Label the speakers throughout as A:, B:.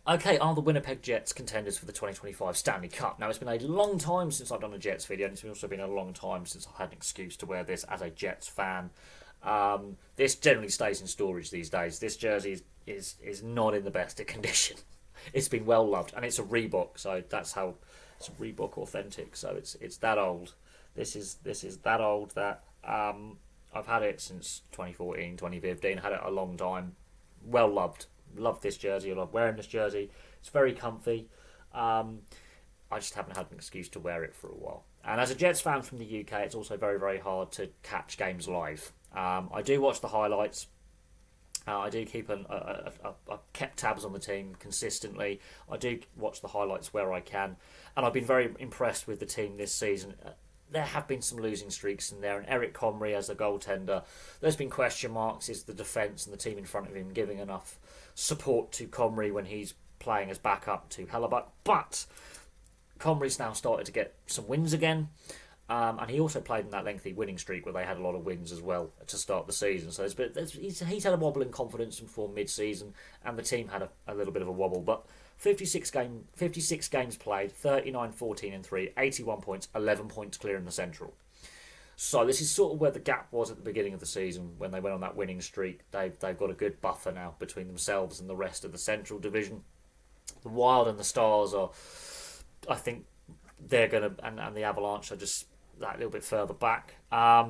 A: Okay, are the Winnipeg Jets contenders for the 2025 Stanley Cup? Now, it's been a long time since I've done a Jets video, and it's also been a long time since I've had an excuse to wear this as a Jets fan. This generally stays in storage these days. This jersey is not in the best of condition. It's been well loved, and it's a Reebok, so that's how it's a Reebok authentic. So it's that old. This is that old that I've had it since 2014, 2015. Had it a long time. Well loved. Love this jersey. I love wearing this jersey. It's very comfy. I just haven't had an excuse to wear it for a while. And as a Jets fan from the UK, it's also very, very hard to catch games live. I do watch the highlights. I do keep I've kept tabs on the team consistently. I do watch the highlights where I can, and I've been very impressed with the team this season. There have been some losing streaks in there, and Eric Comrie as a goaltender. There's been question marks. Is the defence and the team in front of him giving enough support to Comrie when he's playing as backup to Hellebuck? But Comrie's now started to get some wins again. And he also played in that lengthy winning streak where they had a lot of wins as well to start the season. So he's had a wobble in confidence before mid-season, and the team had a little bit of a wobble. But 56 games played, 39, 14 and 3, 81 points, 11 points clear in the Central. So this is sort of where the gap was at the beginning of the season when they went on that winning streak. They've got a good buffer now between themselves and the rest of the Central Division. The Wild and the Stars are, I think, they're going to, and the Avalanche are just that little bit further back. But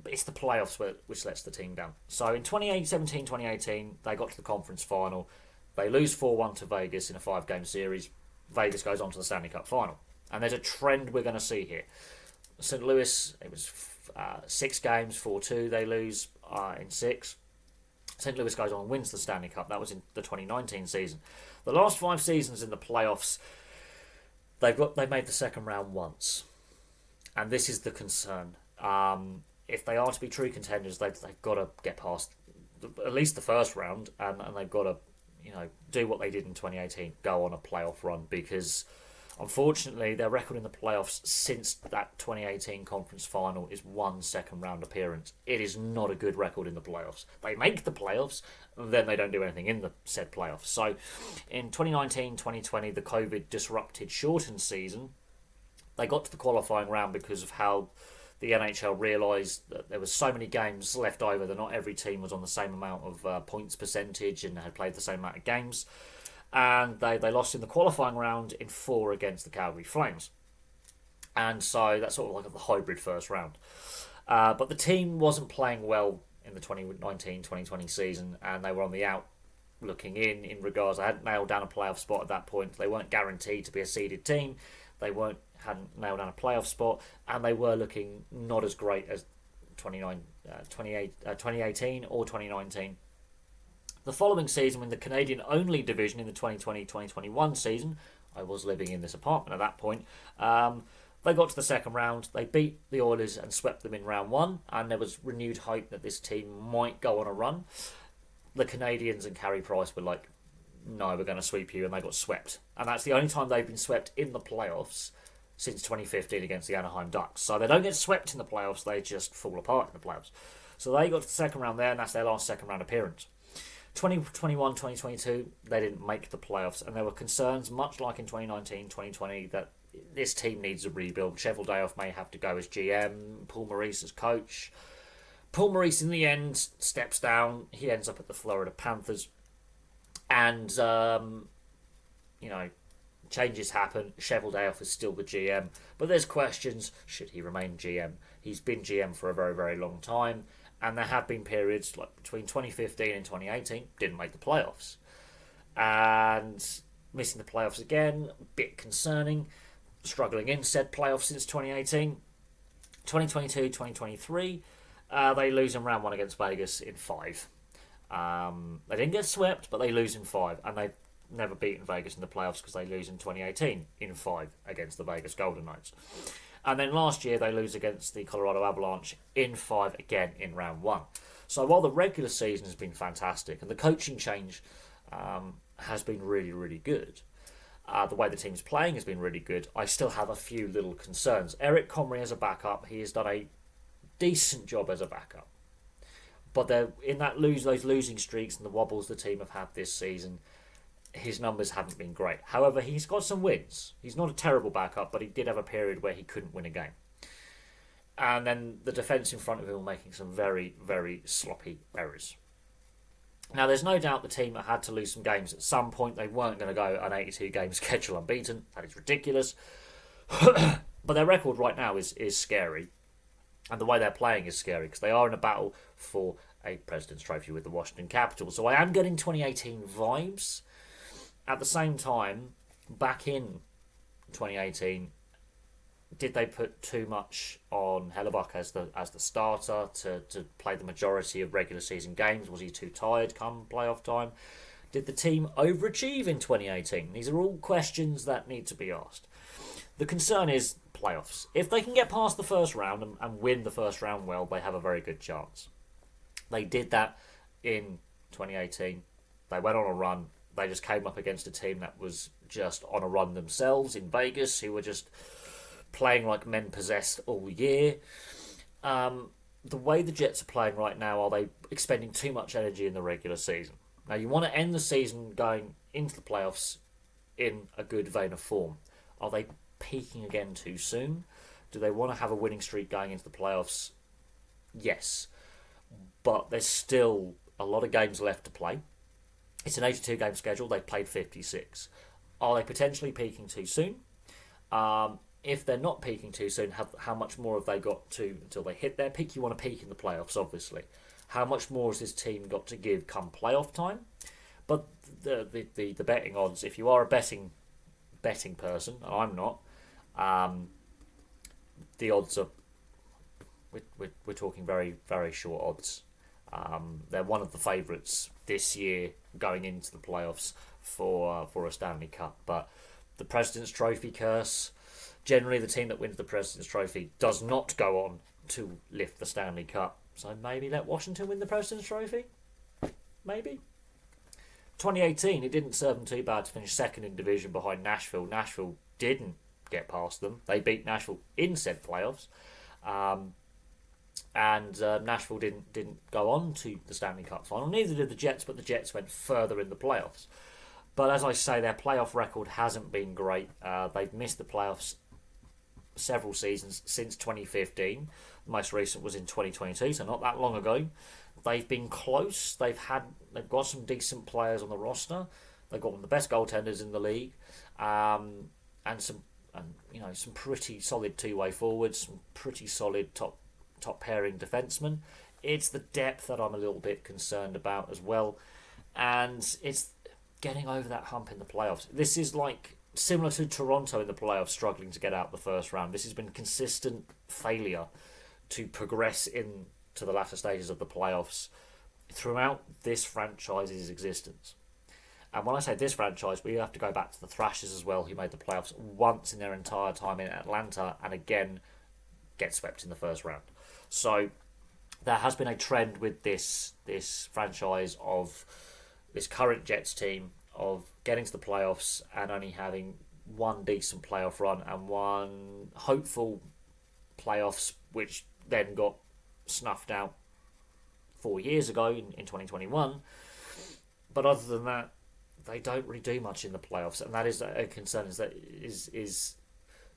A: it's the playoffs which lets the team down. So in 2018, they got to the conference final. They lose 4-1 to Vegas in a 5-game series. Vegas goes on to the Stanley Cup final. And there's a trend we're going to see here. St. Louis, it was 6 games, 4-2. They lose in 6. St. Louis goes on and wins the Stanley Cup. That was in the 2019 season. The last 5 seasons in the playoffs, they've made the second round once. And this is the concern. If they are to be true contenders, they've got to get past at least the first round, and they've got to, do what they did in 2018, go on a playoff run, because unfortunately their record in the playoffs since that 2018 conference final is 1 second round appearance. It is not a good record in the playoffs. They make the playoffs, then they don't do anything in the said playoffs. So in 2019-2020, the COVID disrupted shortened season, they got to the qualifying round because of how the NHL realised that there was so many games left over that not every team was on the same amount of points percentage and had played the same amount of games. And they lost in the qualifying round in 4 against the Calgary Flames. And so that's sort of like the hybrid first round. But the team wasn't playing well in the 2019-2020 season, and they were on the out looking in regards. They hadn't nailed down a playoff spot at that point. They weren't guaranteed to be a seeded team. They hadn't nailed down a playoff spot, and they were looking not as great as 2018 or 2019. The following season, in the Canadian-only division in the 2020-2021 season, I was living in this apartment at that point, they got to the second round. They beat the Oilers and swept them in round 1, and there was renewed hope that this team might go on a run. The Canadians and Carey Price were like, no, we're going to sweep you, and they got swept. And that's the only time they've been swept in the playoffs since 2015 against the Anaheim Ducks. So they don't get swept in the playoffs, they just fall apart in the playoffs. So they got to the second round there, and that's their last second round appearance. 2021-2022, they didn't make the playoffs, and there were concerns, much like in 2019-2020, that this team needs a rebuild. Cheveldayoff may have to go as GM, Paul Maurice as coach. Paul Maurice, in the end, steps down. He ends up at the Florida Panthers. And, changes happen. Cheveldayoff is still the GM. But there's questions, should he remain GM? He's been GM for a very, very long time. And there have been periods, like between 2015 and 2018, didn't make the playoffs. And missing the playoffs again, a bit concerning. Struggling in said playoffs since 2018. 2022-2023, they lose in round 1 against Vegas in 5. They didn't get swept, but they lose in 5, and they've never beaten Vegas in the playoffs because they lose in 2018 in 5 against the Vegas Golden Knights. And then last year they lose against the Colorado Avalanche in 5 again in round 1. So while the regular season has been fantastic and the coaching change has been really, really good, the way the team's playing has been really good, I still have a few little concerns. Eric Comrie as a backup, he has done a decent job as a backup. But they're in those losing streaks and the wobbles the team have had this season, his numbers haven't been great. However, he's got some wins. He's not a terrible backup, but he did have a period where he couldn't win a game. And then the defence in front of him were making some very, very sloppy errors. Now, there's no doubt the team had to lose some games. At some point, they weren't going to go an 82-game schedule unbeaten. That is ridiculous. But their record right now is scary. And the way they're playing is scary because they are in a battle for a President's Trophy with the Washington Capitals. So I am getting 2018 vibes. At the same time, back in 2018, did they put too much on Hellebuck as the starter to play the majority of regular season games? Was he too tired come playoff time? Did the team overachieve in 2018? These are all questions that need to be asked. The concern is playoffs. If they can get past the first round and win the first round well, they have a very good chance. They did that in 2018. They went on a run. They just came up against a team that was just on a run themselves in Vegas, who were just playing like men possessed all year. The way the Jets are playing right now, are they expending too much energy in the regular season? Now, you want to end the season going into the playoffs in a good vein of form. Are they peaking again too soon? Do they want to have a winning streak going into the playoffs? Yes. But there's still a lot of games left to play. It's an 82-game schedule. They've played 56. Are they potentially peaking too soon? If they're not peaking too soon, how much more have they got to until they hit their peak? You want to peak in the playoffs, obviously. How much more has this team got to give come playoff time? But the betting odds, if you are a betting person, and I'm not, the odds are we're talking very, very short odds. They're one of the favourites this year going into the playoffs for a Stanley Cup. But the President's Trophy curse, generally the team that wins the President's Trophy does not go on to lift the Stanley Cup. So maybe let Washington win the President's Trophy? Maybe. 2018, it didn't serve them too bad to finish second in division behind Nashville. Nashville didn't get past them. They beat Nashville in said playoffs. And Nashville didn't go on to the Stanley Cup final. Neither did the Jets, but the Jets went further in the playoffs. But as I say, their playoff record hasn't been great. They've missed the playoffs several seasons since 2015. The most recent was in 2022, so not that long ago. They've been close. They've got some decent players on the roster. They've got one of the best goaltenders in the league, and some pretty solid two-way forwards, some pretty solid top pairing defensemen. It's the depth that I'm a little bit concerned about as well, and it's getting over that hump in the playoffs. This is like similar to Toronto in the playoffs, struggling to get out the first round. This has been consistent failure to progress into the latter stages of the playoffs throughout this franchise's existence. And when I say this franchise, we have to go back to the Thrashers as well, who made the playoffs once in their entire time in Atlanta and again get swept in the first round. So there has been a trend with this franchise of this current Jets team of getting to the playoffs and only having one decent playoff run and one hopeful playoffs, which then got snuffed out 4 years ago in 2021. But other than that, they don't really do much in the playoffs, and that is a concern. Is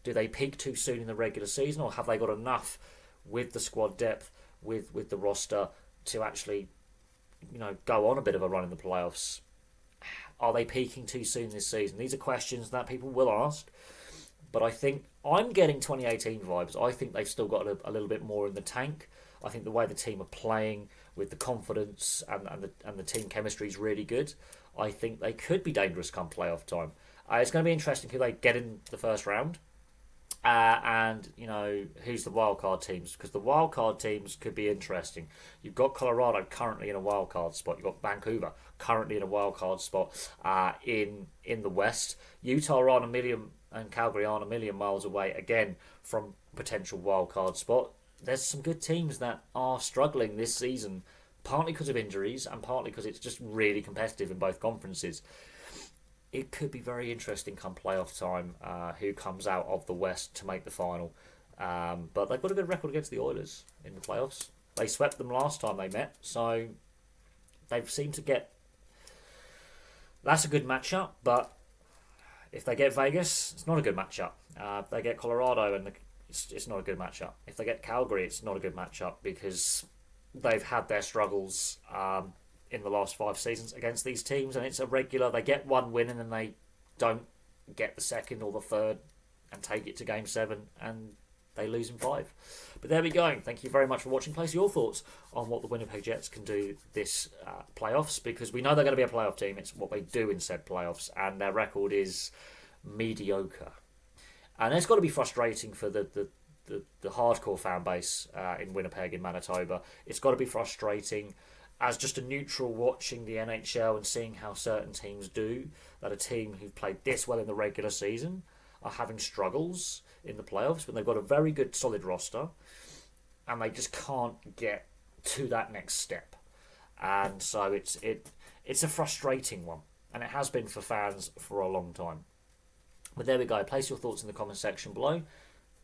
A: do they peak too soon in the regular season, or have they got enough with the squad depth, with the roster to actually, go on a bit of a run in the playoffs? Are they peaking too soon this season? These are questions that people will ask, but I think I'm getting 2018 vibes. I think they've still got a little bit more in the tank. I think the way the team are playing with the confidence and the team chemistry is really good. I think they could be dangerous come playoff time. It's going to be interesting who they get in the first round. And who's the wildcard teams, because the wildcard teams could be interesting. You've got Colorado currently in a wildcard spot. You've got Vancouver currently in a wildcard spot in the West. Utah are on a million and Calgary are a million miles away again from potential wildcard spot. There's some good teams that are struggling this season, partly because of injuries and partly because it's just really competitive in both conferences. It could be very interesting come playoff time who comes out of the West to make the final. But they've got a good record against the Oilers in the playoffs. They swept them last time they met, so they've seemed to get That's a good matchup, but if they get Vegas, it's not a good matchup. If they get Colorado, it's not a good matchup. If they get Calgary, it's not a good matchup because they've had their struggles in the last 5 seasons against these teams, and it's a regular. They get one win and then they don't get the second or the third and take it to Game 7, and they lose in 5. But there we go. Thank you very much for watching. Place your thoughts on what the Winnipeg Jets can do this playoffs, because we know they're going to be a playoff team. It's what they do in said playoffs, and their record is mediocre. And it's got to be frustrating for the hardcore fan base in Winnipeg, in Manitoba. It's got to be frustrating as just a neutral watching the NHL and seeing how certain teams do, that a team who've played this well in the regular season are having struggles in the playoffs when they've got a very good solid roster and they just can't get to that next step. And so it's a frustrating one, and it has been for fans for a long time. But there we go. Place your thoughts in the comment section below, and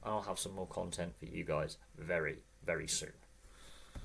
A: I'll have some more content for you guys very, very soon.